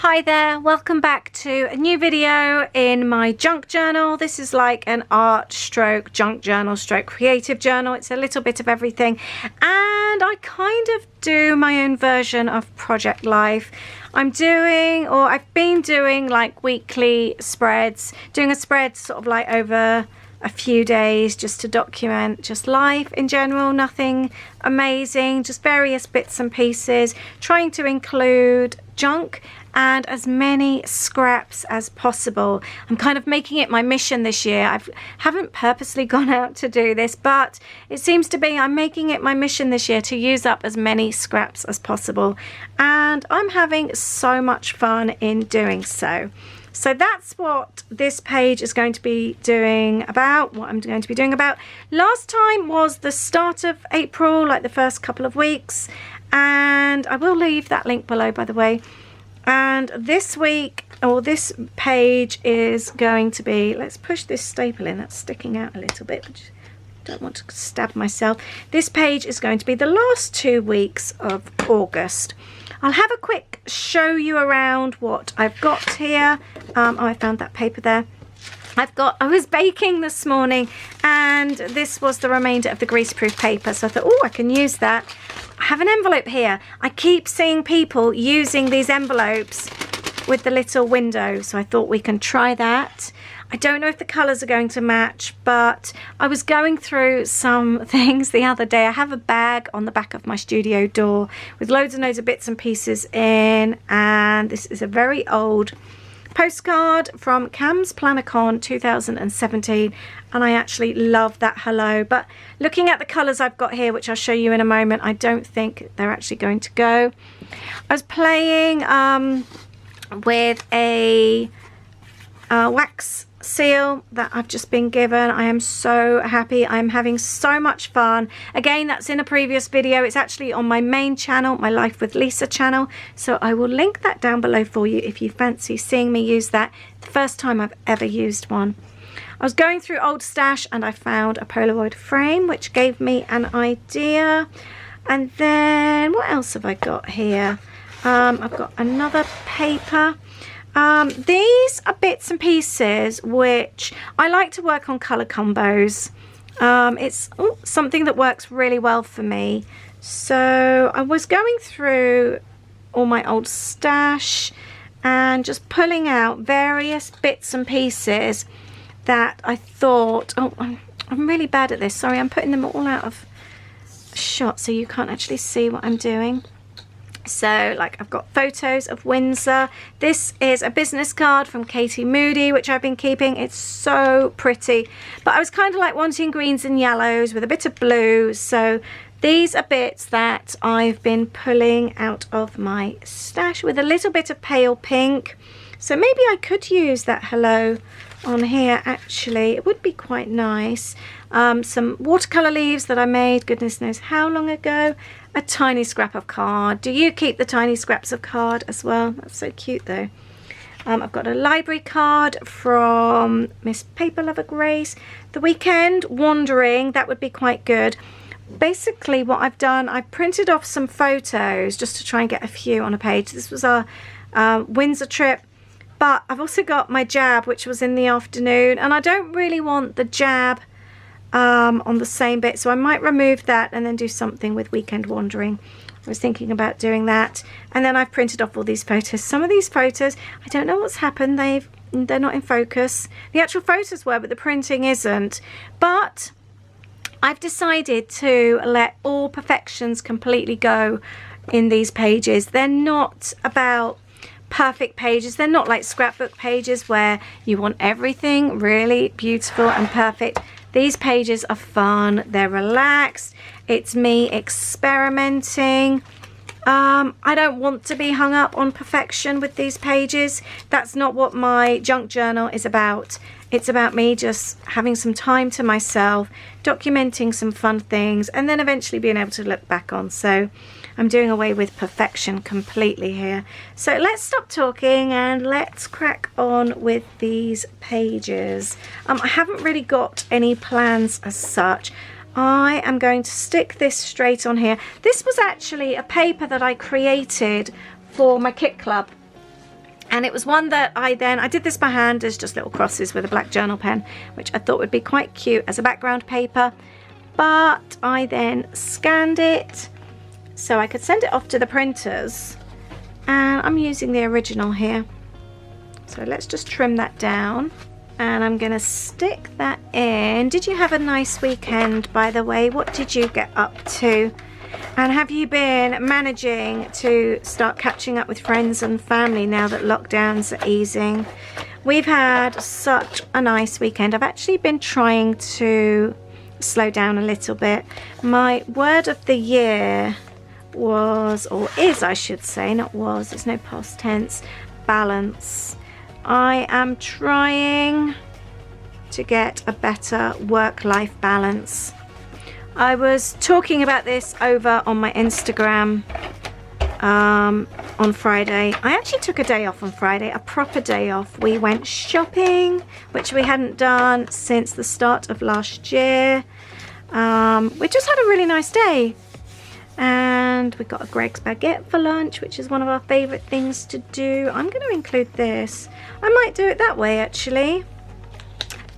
Hi there, welcome back to a new video in my junk journal. This is like an art stroke junk journal stroke creative journal. It's a little bit of everything, and I kind of do my own version of Project Life. I've been doing like weekly spreads, doing a spread sort of like over a few days just to document just life in general, nothing amazing, just various bits and pieces, trying to include junk and as many scraps as possible. I'm kind of making it my mission this year. I haven't purposely gone out to do this, but it seems to be I'm making it my mission this year to use up as many scraps as possible, and I'm having so much fun in doing so. So that's what this page is going to be doing about, what I'm going to be doing about. Last time was the start of April, like the first couple of weeks, and I will leave that link below, by the way. And this week, or this page is going to be, let's push this staple in, that's sticking out a little bit, but don't want to stab myself. This page is going to be the last 2 weeks of August. I'll have a quick show you around what I've got here. Oh, I found that paper there. I was baking this morning, and this was the remainder of the greaseproof paper, so I thought, oh, I can use that. I have an envelope here. I keep seeing people using these envelopes with the little window, so I thought we can try that. I don't know if the colours are going to match, but I was going through some things the other day. I have a bag on the back of my studio door with loads and loads of bits and pieces in, and this is a very old postcard from Cam's Planacon 2017, and I actually love that hello. But looking at the colours I've got here, which I'll show you in a moment, I don't think they're actually going to go. I was playing with a wax seal that I've just been given. I am so happy. I'm having so much fun. Again, that's in a previous video. It's actually on my main channel, my Life with Lisa channel, so I will link that down below for you if you fancy seeing me use that. The first time I've ever used one. I was going through old stash and I found a Polaroid frame which gave me an idea. And then what else have I got here? I've got another paper. These are bits and pieces which I like to work on colour combos. It's something that works really well for me. So I was going through all my old stash and just pulling out various bits and pieces that I thought, oh, I'm really bad at this. Sorry, I'm putting them all out of shot so you can't actually see what I'm doing. So like I've got photos of Windsor. This is a business card from Katie Moody which I've been keeping. It's so pretty, but I was kind of like wanting greens and yellows with a bit of blue, so these are bits that I've been pulling out of my stash with a little bit of pale pink. So maybe I could use that hello on here. Actually, it would be quite nice. Some watercolor leaves that I made goodness knows how long ago. A tiny scrap of card. Do you keep the tiny scraps of card as well? That's so cute though. I've got a library card from Miss Paper Lover Grace. The Weekend Wandering, that would be quite good. Basically what I've done, I printed off some photos just to try and get a few on a page. This was our Windsor trip, but I've also got my jab which was in the afternoon, and I don't really want the jab on the same bit, so I might remove that and then do something with Weekend Wandering. I was thinking about doing that, and then I've printed off all these photos. Some of these photos, I don't know what's happened, they're not in focus. The actual photos were, but the printing isn't. But I've decided to let all perfections completely go in these pages. They're not about perfect pages. They're not like scrapbook pages where you want everything really beautiful and perfect. These pages are fun, they're relaxed, it's me experimenting. I don't want to be hung up on perfection with these pages. That's not what my junk journal is about. It's about me just having some time to myself, documenting some fun things, and then eventually being able to look back on. So I'm doing away with perfection completely here. So let's stop talking and let's crack on with these pages. I haven't really got any plans as such. I am going to stick this straight on here. This was actually a paper that I created for my kit club. And it was one that I did this by hand as just little crosses with a black journal pen, which I thought would be quite cute as a background paper. But I then scanned it so I could send it off to the printers. And I'm using the original here. So let's just trim that down. And I'm going to stick that in. Did you have a nice weekend, by the way? What did you get up to? And have you been managing to start catching up with friends and family now that lockdowns are easing? We've had such a nice weekend. I've actually been trying to slow down a little bit. My word of the year was, or is I should say, not was, it's no past tense, balance. I am trying to get a better work-life balance. I was talking about this over on my Instagram on Friday. I actually took a day off on Friday, a proper day off. We went shopping, which we hadn't done since the start of last year. We just had a really nice day. And we got a Greg's baguette for lunch, which is one of our favourite things to do. I'm going to include this. I might do it that way actually.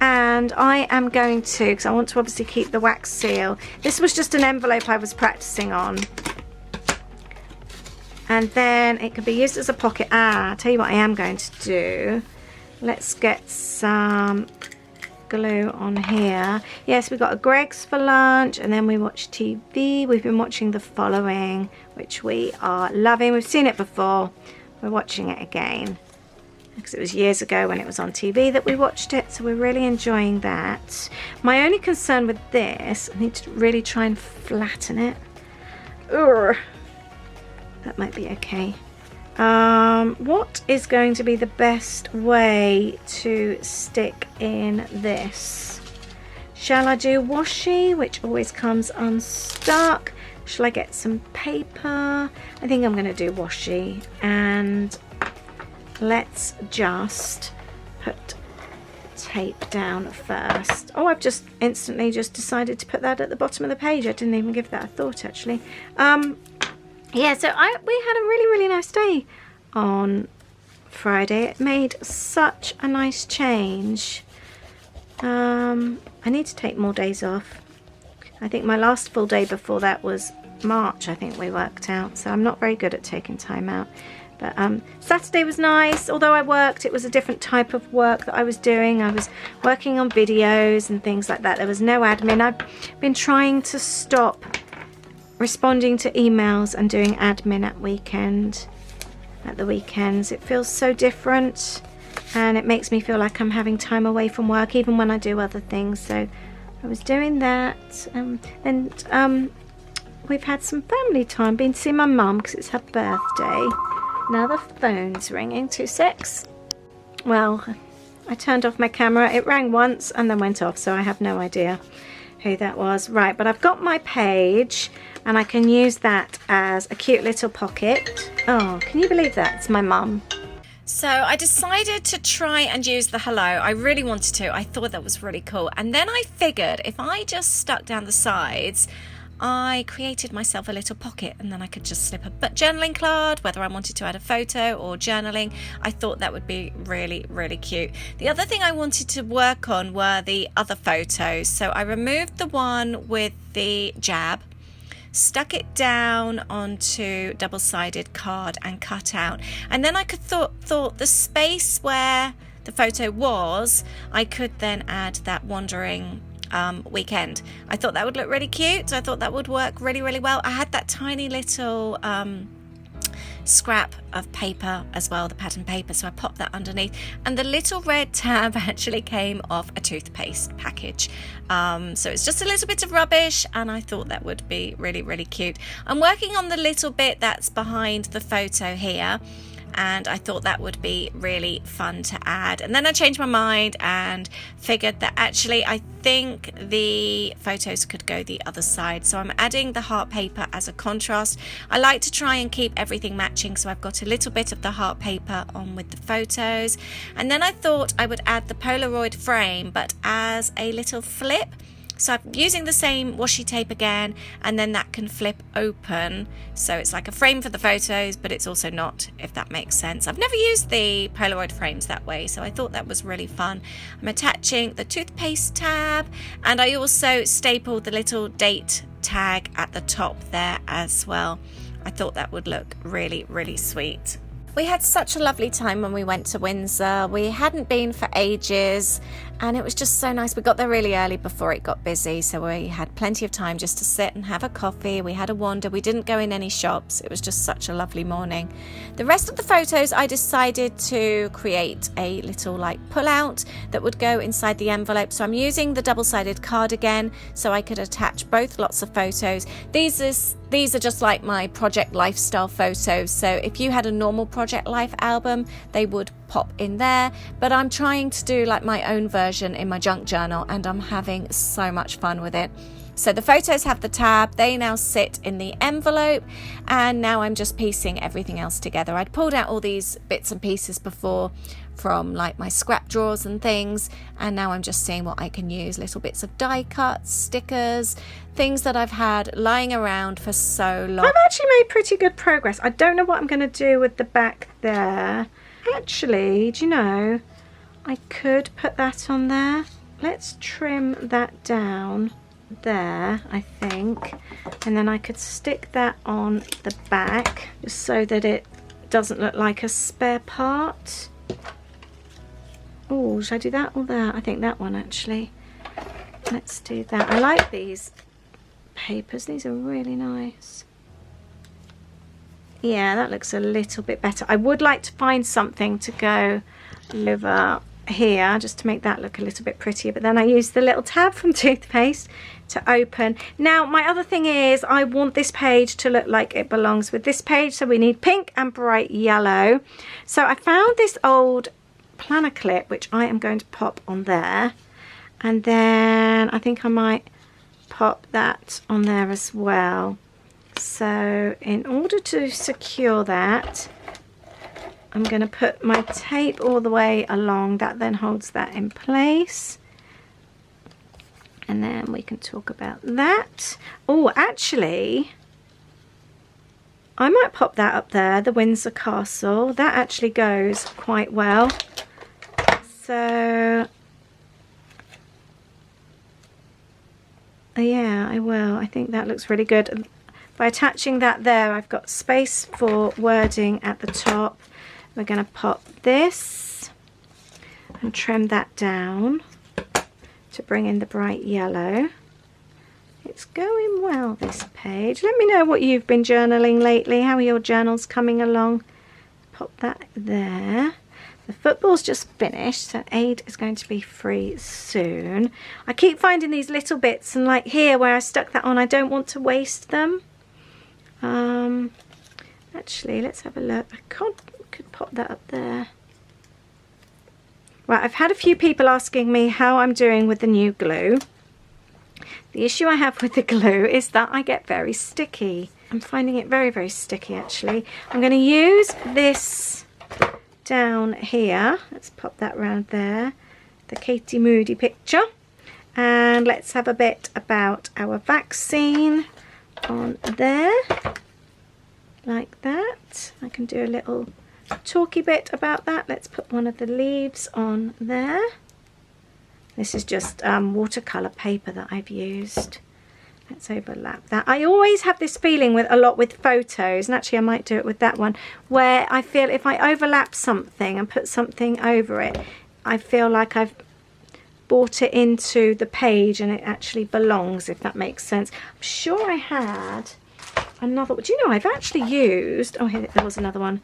And I am going to, because I want to obviously keep the wax seal. This was just an envelope I was practicing on. And then it could be used as a pocket. I'll tell you what I am going to do. Let's get some glue on here. Yes, we got a Greg's for lunch, and then we watched TV. We've been watching The Following, which we are loving. We've seen it before. We're watching it again because it was years ago when it was on TV that we watched it, so we're really enjoying that. My only concern with this, I need to really try and flatten it. Urgh. That might be okay. What is going to be the best way to stick in this? Shall I do washi, which always comes unstuck? Shall I get some paper? I think I'm going to do washi, and let's just put tape down first. Oh, I've just instantly just decided to put that at the bottom of the page. I didn't even give that a thought actually. Yeah, so we had a really nice day on Friday. It made such a nice change. I need to take more days off. I think my last full day before that was March, I think we worked out. So I'm not very good at taking time out. But Saturday was nice. Although I worked, it was a different type of work that I was doing. I was working on videos and things like that. There was no admin. I've been trying to stop responding to emails and doing admin at the weekends. It feels so different, and it makes me feel like I'm having time away from work even when I do other things. So I was doing that, and we've had some family time. Been to see my mum because it's her birthday. Now the phone's ringing. 2 secs. Well, I turned off my camera. It rang once and then went off, so I have no idea who that was. Right, but I've got my page and I can use that as a cute little pocket. Oh, can you believe that? It's my mum. So I decided to try and use the hello. I really wanted to. I thought that was really cool. And then I figured if I just stuck down the sides, I created myself a little pocket, and then I could just slip a journaling card, whether I wanted to add a photo or journaling. I thought that would be really cute. The other thing I wanted to work on were the other photos. So I removed the one with the jab, stuck it down onto double-sided card and cut out, and then I could thought the space where the photo was, I could then add that wandering weekend. I thought that would look really cute, so I thought that would work really well. I had that tiny little scrap of paper as well, the pattern paper, so I popped that underneath, and the little red tab actually came off a toothpaste package. So it's just a little bit of rubbish, and I thought that would be really cute. I'm working on the little bit that's behind the photo here, and I thought that would be really fun to add. And then I changed my mind and figured that actually I think the photos could go the other side. So I'm adding the heart paper as a contrast. I like to try and keep everything matching, so I've got a little bit of the heart paper on with the photos. And then I thought I would add the Polaroid frame, but as a little flip. So I'm using the same washi tape again, and then that can flip open. So it's like a frame for the photos, but it's also not, if that makes sense. I've never used the Polaroid frames that way, so I thought that was really fun. I'm attaching the toothpaste tab, and I also stapled the little date tag at the top there as well. I thought that would look really, really sweet. We had such a lovely time when we went to Windsor. We hadn't been for ages, and it was just so nice. We got there really early before it got busy, so we had plenty of time just to sit and have a coffee. We had a wander. We didn't go in any shops. It was just such a lovely morning. The rest of the photos, I decided to create a little like pull-out that would go inside the envelope. So I'm using the double-sided card again, so I could attach both lots of photos. These are just like my project lifestyle photos. So if you had a normal project life album, they would pop in there, but I'm trying to do like my own version in my junk journal, and I'm having so much fun with it. So the photos have the tab, they now sit in the envelope, and now I'm just piecing everything else together. I'd pulled out all these bits and pieces before from like my scrap drawers and things, and now I'm just seeing what I can use, little bits of die cuts, stickers, things that I've had lying around for so long. I've actually made pretty good progress. I don't know what I'm going to do with the back there. Actually, do you know, I could put that on there. Let's trim that down there, I think, and then I could stick that on the back just so that it doesn't look like a spare part. Oh, should I do that or that? I think that one actually. Let's do that. I like these papers. These are really nice. Yeah, that looks a little bit better. I would like to find something to go over here just to make that look a little bit prettier, but then I use the little tab from toothpaste to open. Now my other thing is I want this page to look like it belongs with this page, so we need pink and bright yellow. So I found this old planner clip which I am going to pop on there, and then I think I might pop that on there as well. So in order to secure that, I'm going to put my tape all the way along. That then holds that in place. And then we can talk about that. Oh, actually, I might pop that up there, the Windsor Castle. That actually goes quite well. So, yeah, I will. I think that looks really good. By attaching that there, I've got space for wording at the top. We're going to pop this and trim that down to bring in the bright yellow. It's going well, this page. Let me know what you've been journaling lately. How are your journals coming along? Pop that there. The football's just finished, so Aid is going to be free soon. I keep finding these little bits, and like here where I stuck that on, I don't want to waste them. Actually, let's have a look. I could pop that up there. Right, I've had a few people asking me how I'm doing with the new glue. The issue I have with the glue is that I get very sticky. I'm finding it very, very sticky actually. I'm going to use this down here. Let's pop that round there. The Katie Moody picture. And let's have a bit about our vaccine on there. Like that. I can do a little talky bit about that. Let's put one of the leaves on there. This is just watercolor paper that I've used. Let's overlap that. I always have this feeling with a lot with photos, and actually I might do it with that one, where I feel if I overlap something and put something over it, I feel like I've brought it into the page and it actually belongs, if that makes sense. I'm sure I had another. Do you know, I've actually used, oh here there was another one,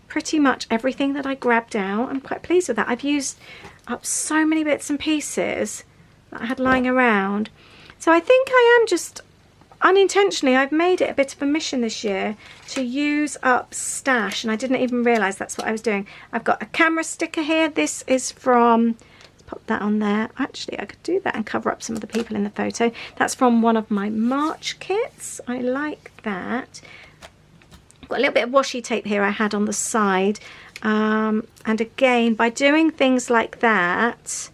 pretty much everything that I grabbed out. I'm quite pleased with that. I've used up so many bits and pieces that I had lying around. So I think I am just unintentionally, I've made it a bit of a mission this year to use up stash, and I didn't even realise that's what I was doing. I've got a camera sticker here. This is from, let's pop that on there. Actually, I could do that and cover up some of the people in the photo. That's from one of my March kits. I like that. I've got a little bit of washi tape here I had on the side. And again, by doing things like that,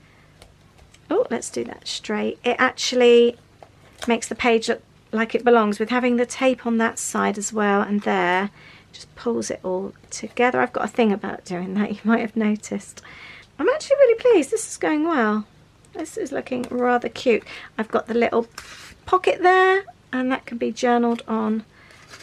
Oh, let's do that straight. It actually makes the page look like it belongs with having the tape on that side as well, and there just pulls it all together. I've got a thing about doing that, you might have noticed. I'm actually really pleased. This is going well. This is looking rather cute. I've got the little pocket there, and that can be journaled on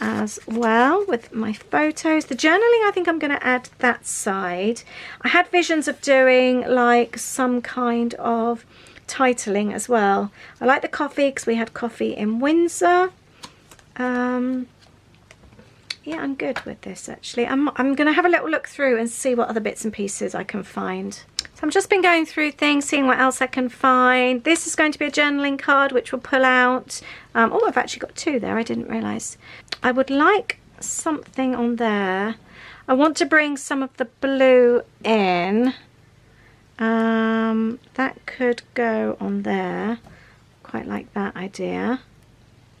as well with my photos. The journaling, I think I'm going to add that side. I had visions of doing like some kind of titling as well. I like the coffee because we had coffee in Windsor. Yeah, I'm good with this actually. I'm going to have a little look through and see what other bits and pieces I can find. So I've just been going through things, seeing what else I can find. This is going to be a journaling card which we'll pull out. Oh, I've actually got two there, I didn't realise. I would like something on there. I want to bring some of the blue in. That could go on there. Quite like that idea.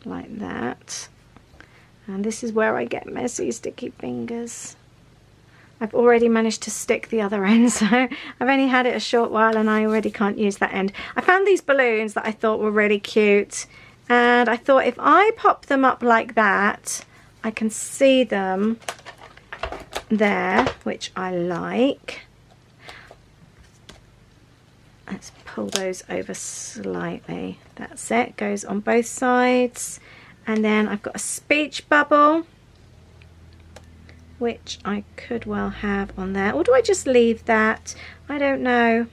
Like that. And this is where I get messy, sticky fingers. I've already managed to stick the other end, so I've only had it a short while and I already can't use that end. I found these balloons that I thought were really cute, and I thought if I pop them up like that, I can see them there, which I like. Let's pull those over slightly. That's it, goes on both sides. And then I've got a speech bubble, which I could well have on there. Or do I just leave that? I don't know.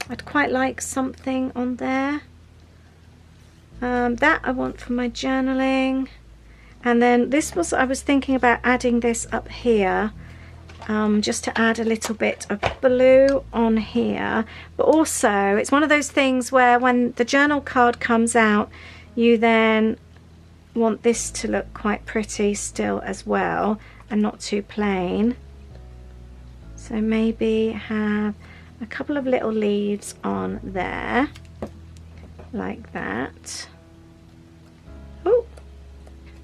I'd quite like something on there. That I want for my journaling. And then this was, I was thinking about adding this up here. Just to add a little bit of blue on here. But also, it's one of those things where when the journal card comes out, you then want this to look quite pretty still as well, and not too plain. So maybe have a couple of little leaves on there, like that. Oh,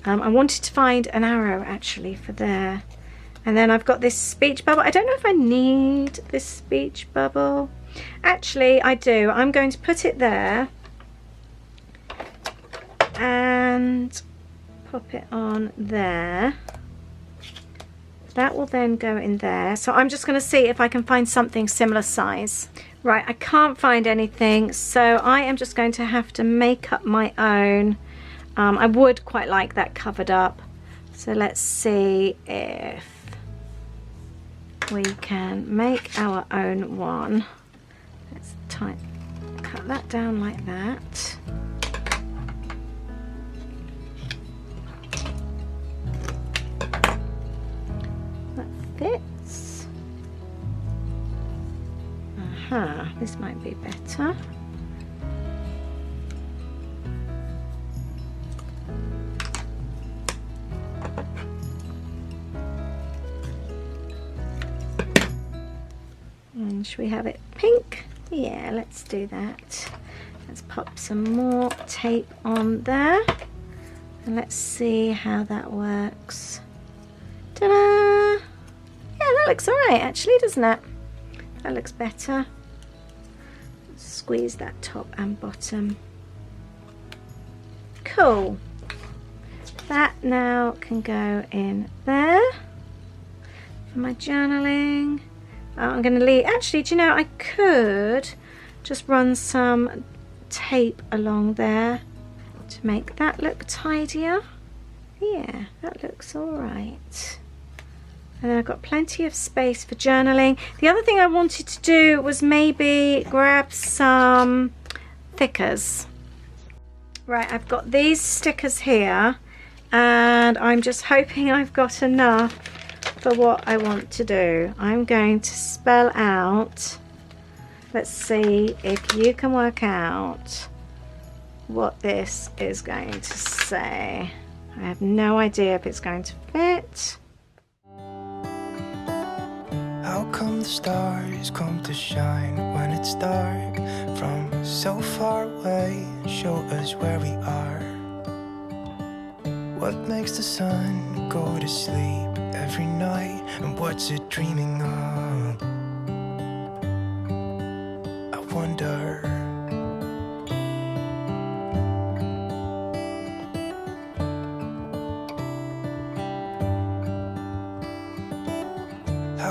I wanted to find an arrow actually for there. And then I've got this speech bubble. I don't know if I need this speech bubble. Actually, I do. I'm going to put it there and pop it on there. That will then go in there. So I'm just going to see if I can find something similar size. Right, I can't find anything, so I am just going to have to make up my own. I would quite like that covered up. So let's see if we can make our own one. Let's cut that down like that. Fits. This might be better. And should we have it pink? Yeah, let's do that. Let's pop some more tape on there and let's see how that works. Ta-da! Yeah, that looks alright actually, doesn't it? That looks better. Squeeze that top and bottom. Cool. That now can go in there for my journaling. I'm going to leave, actually, do you know, I could just run some tape along there to make that look tidier. Yeah, that looks alright. And then I've got plenty of space for journaling. The other thing I wanted to do was maybe grab some thickers. Right, I've got these stickers here and I'm just hoping I've got enough for what I want to do. I'm going to spell out, let's see if you can work out what this is going to say. I have no idea if it's going to fit. How come the stars come to shine when it's dark from so far away and show us where we are? What makes the sun go to sleep every night, and what's it dreaming of? I wonder.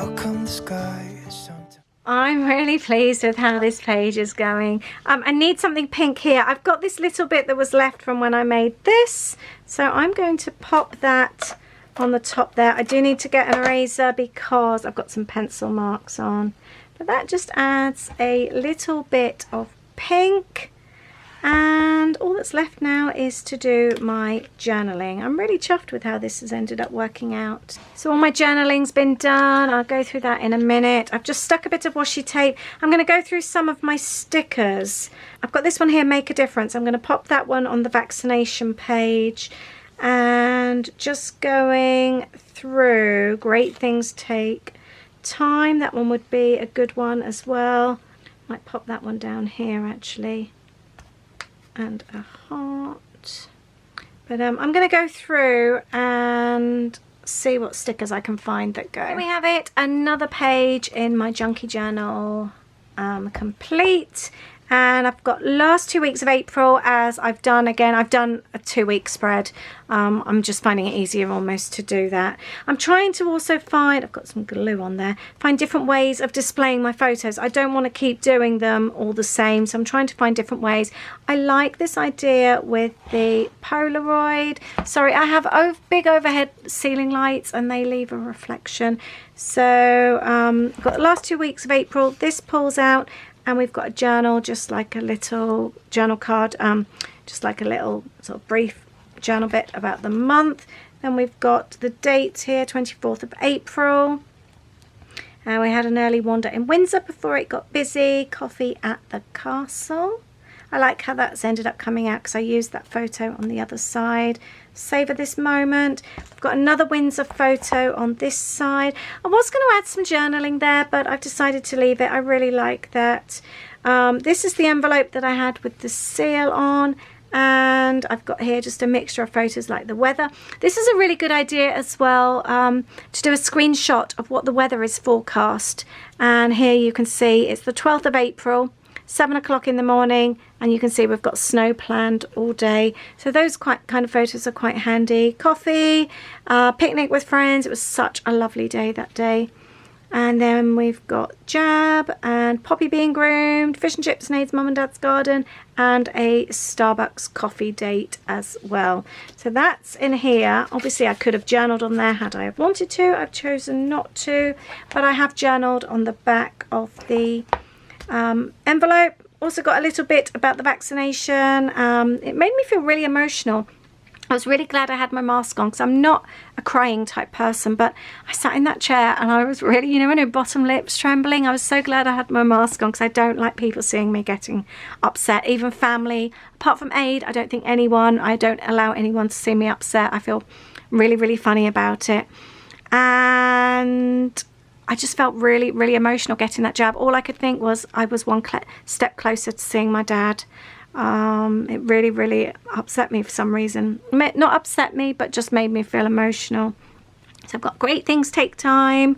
How come the sky is sometimes... I'm really pleased with how this page is going. I need something pink here. I've got this little bit that was left from when I made this, so I'm going to pop that on the top there. I do need to get an eraser because I've got some pencil marks on, but that just adds a little bit of pink. And all that's left now is to do my journaling. I'm really chuffed with how this has ended up working out. So all my journaling's been done. I'll go through that in a minute. I've just stuck a bit of washi tape. I'm going to go through some of my stickers. I've got this one here, Make a Difference. I'm going to pop that one on the vaccination page. And just going through, great things take time. That one would be a good one as well. Might pop that one down here actually. And a heart. But I'm going to go through and see what stickers I can find that go. Here we have it, another page in my Junkie Journal complete. And I've got last 2 weeks of April as I've done again. I've done a 2-week spread. I'm just finding it easier almost to do that. I'm trying to also find, I've got some glue on there, find different ways of displaying my photos. I don't want to keep doing them all the same, so I'm trying to find different ways. I like this idea with the Polaroid. Sorry, I have big overhead ceiling lights and they leave a reflection. So I've got the last 2 weeks of April. This pulls out. And we've got a journal, just like a little journal card, just like a little sort of brief journal bit about the month. Then we've got the dates here, 24th of April. And we had an early wander in Windsor before it got busy. Coffee at the castle. I like how that's ended up coming out because I used that photo on the other side. Savor this moment. I've got another Windsor photo on this side. I was going to add some journaling there, but I've decided to leave it. I really like that. This is the envelope that I had with the seal on. And I've got here just a mixture of photos like the weather. This is a really good idea as well, to do a screenshot of what the weather is forecast. And here you can see it's the 12th of April. 7 o'clock in the morning, and you can see we've got snow planned all day. So those kind of photos are quite handy. Coffee, picnic with friends. It was such a lovely day that day. And then we've got Jab and Poppy being groomed, fish and chips, Nade's mum and dad's garden, and a Starbucks coffee date as well. So that's in here. Obviously I could have journaled on there had I have wanted to. I've chosen not to, but I have journaled on the back of the envelope. Also got a little bit about the vaccination. It made me feel really emotional. I was really glad I had my mask on because I'm not a crying type person, but I sat in that chair and I was really, you know, when her bottom lips trembling. I was so glad I had my mask on because I don't like people seeing me getting upset, even family. Apart from Aid, I don't think I don't allow anyone to see me upset. I feel really, really funny about it. And I just felt really, really emotional getting that jab. All I could think was I was one step closer to seeing my dad. It really, really upset me for some reason. Not upset me, but just made me feel emotional. So I've got great things take time.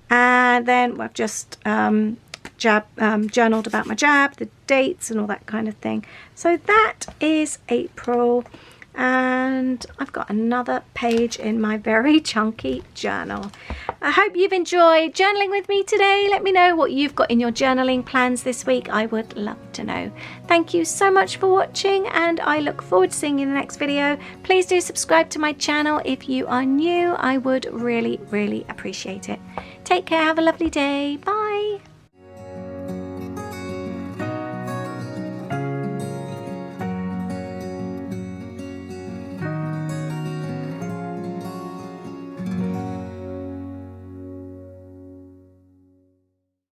And then I've just journaled about my jab, the dates and all that kind of thing. So that is April. And I've got another page in my very chunky journal. I hope you've enjoyed journaling with me today. Let me know what you've got in your journaling plans this week. I would love to know. Thank you so much for watching, and I look forward to seeing you in the next video. Please do subscribe to my channel if you are new. I would really, really appreciate it. Take care. Have a lovely day. Bye.